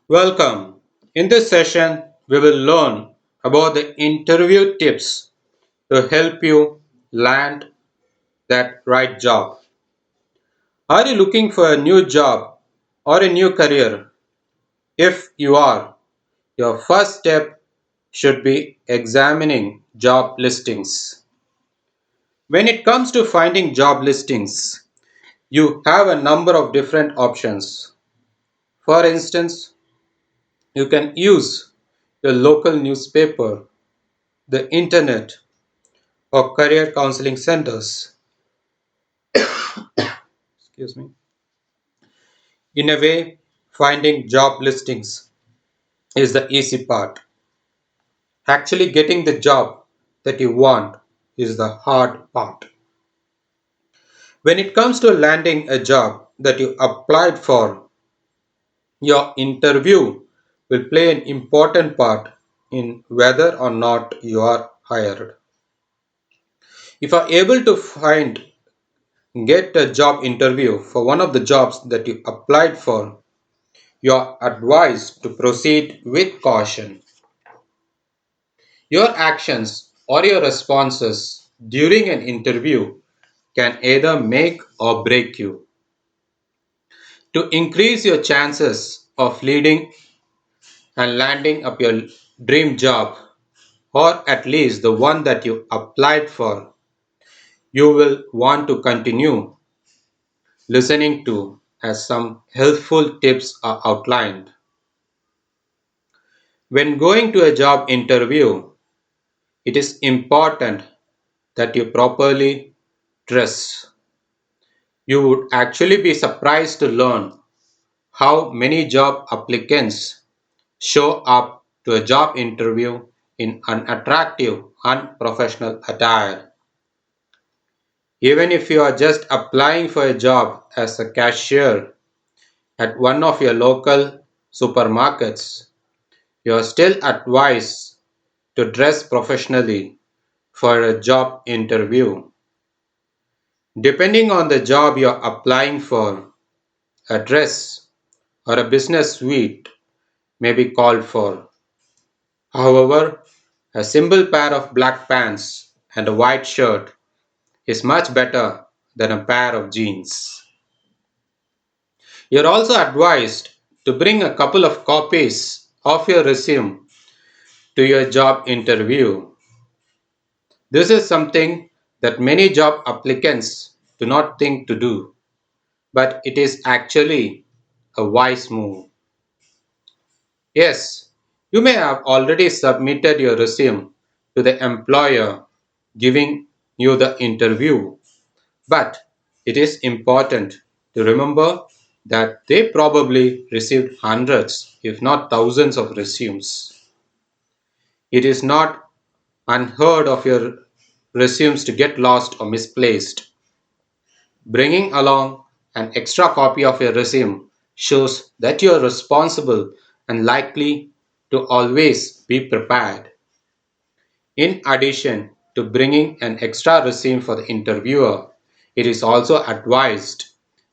Welcome. In this session, we will learn about the interview tips to help you land that right job. Are you looking for a new job or a new career? If you are, your first step should be examining job listings. When it comes to finding job listings, you have a number of different options. For instance, you can use your local newspaper, the internet, or career counseling centers. Excuse me. In a way, finding job listings is the easy part. Actually, getting the job that you want is the hard part. When it comes to landing a job that you applied for, your interview will play an important part in whether or not you are hired. If you are able to get a job interview for one of the jobs that you applied for, you are advised to proceed with caution. Your actions or your responses during an interview can either make or break you. To increase your chances of leading and landing up your dream job, or at least the one that you applied for, you will want to continue listening to as some helpful tips are outlined. When going to a job interview, it is important that you properly dress. You would actually be surprised to learn how many job applicants show up to a job interview in unattractive, unprofessional attire. Even if you are just applying for a job as a cashier at one of your local supermarkets, you are still advised to dress professionally for a job interview. Depending on the job you're applying for, a dress or a business suite may be called for. However, a simple pair of black pants and a white shirt is much better than a pair of jeans. You're also advised to bring a couple of copies of your resume to your job interview. This is something that many job applicants do not think to do, but it is actually a wise move. Yes, you may have already submitted your resume to the employer giving you the interview, but it is important to remember that they probably received hundreds, if not thousands, of resumes. It is not unheard of your resumes to get lost or misplaced. Bringing along an extra copy of your resume shows that you are responsible and likely to always be prepared. In addition to bringing an extra resume for the interviewer, it is also advised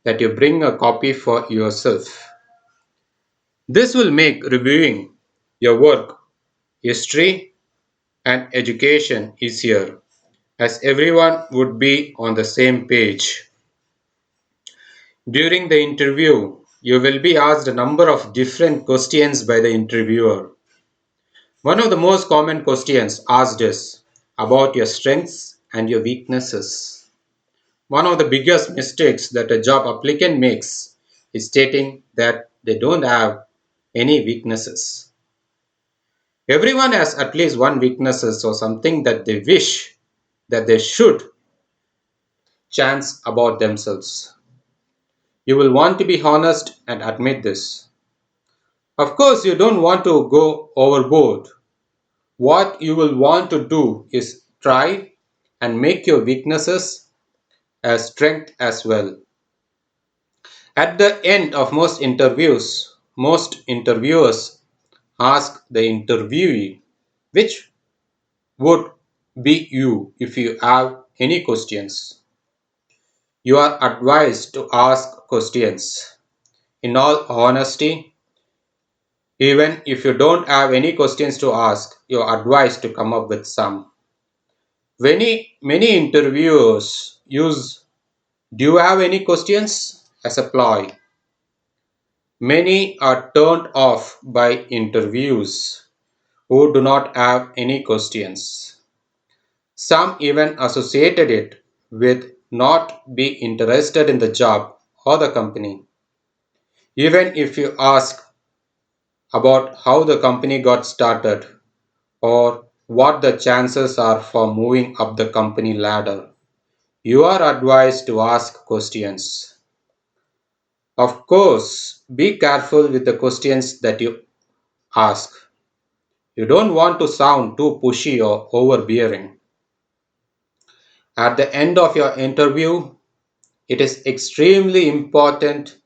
that you bring a copy for yourself. This will make reviewing your work, history, and education easier, as everyone would be on the same page. During the interview, you will be asked a number of different questions by the interviewer. One of the most common questions asked is about your strengths and your weaknesses. One of the biggest mistakes that a job applicant makes is stating that they don't have any weaknesses. Everyone has at least one weaknesses or something that they wish that they should chance about themselves. You will want to be honest and admit this. Of course, you don't want to go overboard. What you will want to do is try and make your weaknesses a strength as well. At the end of most interviews, most interviewers ask the interviewee, which would be you if you have any questions. You are advised to ask questions. In all honesty, Even if you don't have any questions to ask, you're advised to come up with some. Many interviewers use "Do you have any questions?" as a ploy. Many are turned off by interviews who do not have any questions. Some even associated it with not be interested in the job or the company. Even if you ask about how the company got started or what the chances are for moving up the company ladder, you are advised to ask questions. Of course, be careful with the questions that you ask. You don't want to sound too pushy or overbearing. At the end of your interview, it is extremely important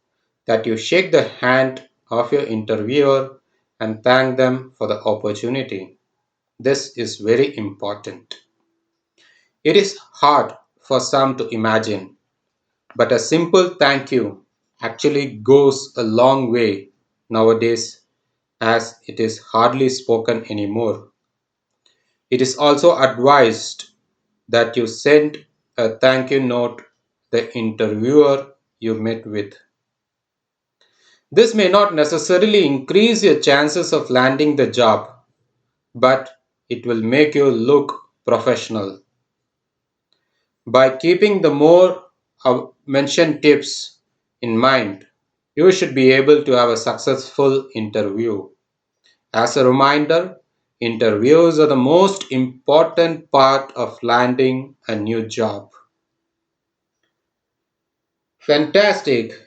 that you shake the hand of your interviewer and thank them for the opportunity. This is very important. It is hard for some to imagine, but a simple thank you actually goes a long way nowadays as it is hardly spoken anymore. It is also advised that you send a thank you note the interviewer you met with. This may not necessarily increase your chances of landing the job, but it will make you look professional. By keeping the more mentioned tips in mind, you should be able to have a successful interview. As a reminder, interviews are the most important part of landing a new job. Fantastic!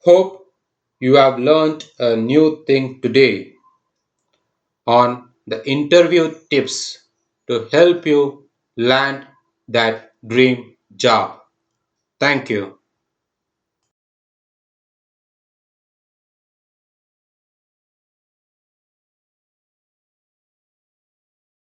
Hope you have learned a new thing today on the interview tips to help you land that dream job. Thank you.